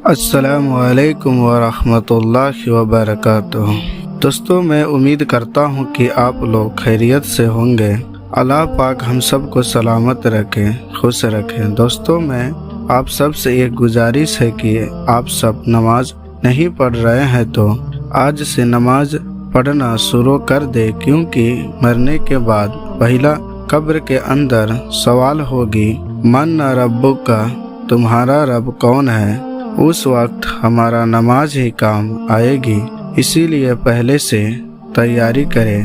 السلام علیکم ورحمۃ اللہ وبرکاتہ۔ دوستو، میں امید کرتا ہوں کہ آپ لوگ خیریت سے ہوں گے۔ اللہ پاک ہم سب کو سلامت رکھے، خوش رکھے۔ دوستو، میں آپ سب سے ایک گزارش ہے کہ آپ سب نماز نہیں پڑھ رہے ہیں تو آج سے نماز پڑھنا شروع کر دے، کیونکہ مرنے کے بعد پہلا قبر کے اندر سوال ہوگی، من ربک، تمہارا رب کون ہے؟ اس وقت ہمارا نماز ہی کام آئے گی، اسی لیے پہلے سے تیاری کریں۔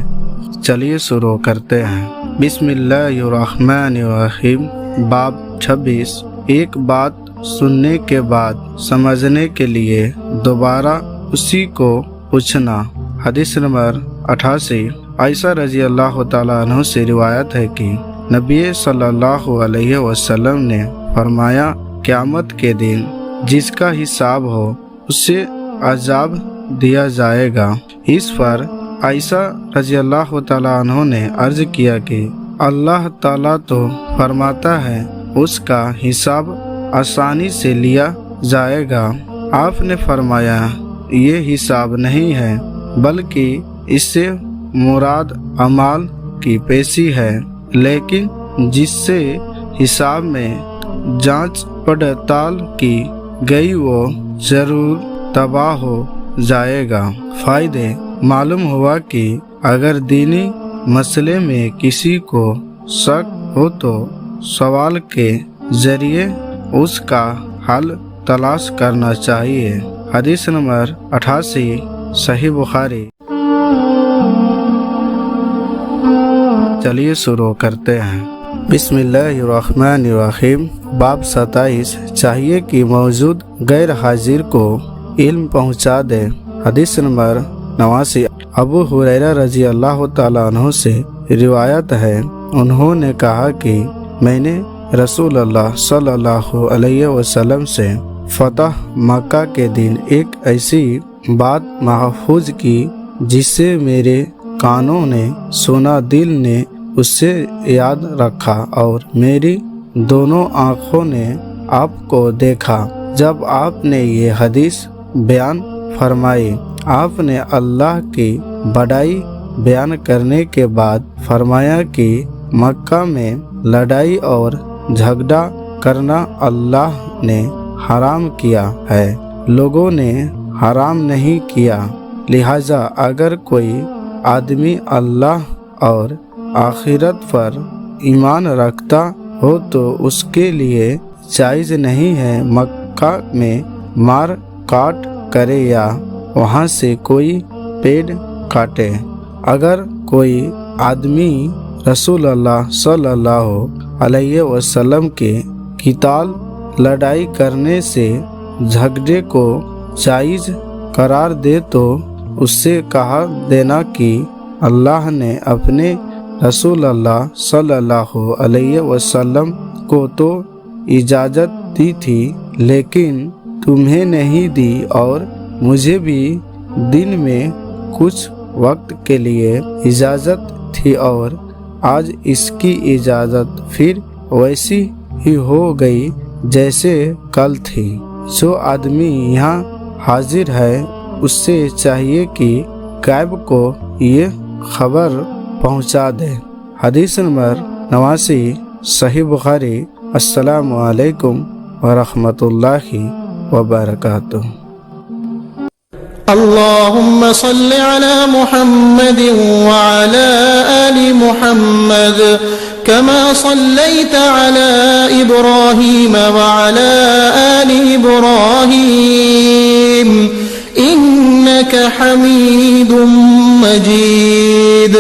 چلیے شروع کرتے ہیں۔ بسم اللہ الرحمن الرحیم۔ باب 26۔ ایک بات سننے کے بعد سمجھنے کے لیے دوبارہ اسی کو پوچھنا۔ حدیث نمبر 88۔ عائشہ رضی اللہ تعالیٰ عنہ سے روایت ہے کہ نبی صلی اللہ علیہ وسلم نے فرمایا، قیامت کے دن جس کا حساب ہو اسے عذاب دیا جائے گا۔ اس پر عائشہ رضی اللہ تعالیٰ عنہ نے عرض کیا کہ اللہ تعالیٰ تو فرماتا ہے اس کا حساب آسانی سے لیا جائے گا۔ آپ نے فرمایا، یہ حساب نہیں ہے بلکہ اس سے مراد اعمال کی پیشی ہے، لیکن جس سے حساب میں جانچ پڑتال کی گئی وہ ضرور تباہ ہو جائے گا۔ فائدے۔ معلوم ہوا کہ اگر دینی مسئلے میں کسی کو شک ہو تو سوال کے ذریعے اس کا حل تلاش کرنا چاہیے۔ حدیث نمبر 88، صحیح بخاری۔ چلیے شروع کرتے ہیں۔ بسم اللہ الرحمن الرحیم۔ باب 27۔ چاہیے کہ موجود غیر حاضر کو علم پہنچا دے۔ حدیث نمبر 89۔ ابو ہریرہ رضی اللہ تعالیٰ عنہ سے روایت ہے، انہوں نے کہا کہ میں نے رسول اللہ صلی اللہ علیہ وسلم سے فتح مکہ کے دن ایک ایسی بات محفوظ کی جسے میرے کانوں نے سنا، دل نے اسے یاد رکھا اور میری دونوں آنکھوں نے آپ کو دیکھا۔ جب آپ نے یہ حدیث بیان فرمائی، آپ نے اللہ کی بڑائی بیان کرنے کے بعد فرمایا کہ مکہ میں لڑائی اور جھگڑا کرنا اللہ نے حرام کیا ہے، لوگوں نے حرام نہیں کیا۔ لہذا اگر کوئی آدمی اللہ اور آخرت پر ایمان رکھتا ہو تو اس کے لیے جائز نہیں ہے مکہ میں مار کاٹ کرے یا وہاں سے کوئی پیڑ کاٹے۔ اگر کوئی آدمی رسول اللہ صلی اللہ علیہ وسلم کے قتال لڑائی کرنے سے جھگڑے کو جائز قرار دے تو اس سے کہا دینا کہ اللہ نے اپنے رسول اللہ صلی اللہ علیہ وسلم کو تو اجازت دی تھی لیکن تمہیں نہیں دی، اور مجھے بھی دن میں کچھ وقت کے لیے اجازت تھی، اور آج اس کی اجازت پھر ویسی ہی ہو گئی جیسے کل تھی۔ جو آدمی یہاں حاضر ہے اس سے چاہیے کہ غائب کو یہ خبر پہنچا دے۔ حدیث نمبر 89، صحیح بخاری۔ السلام علیکم ورحمۃ اللہ وبرکاتہ۔ اللهم صل على محمد وعلى آل محمد كما صليت على إبراهيم وعلى آل إبراهيم إنك حميد مجيد۔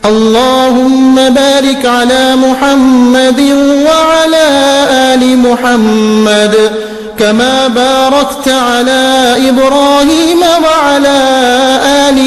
اللهم بارك على محمد وعلى آل محمد كما باركت على إبراهيم وعلى آل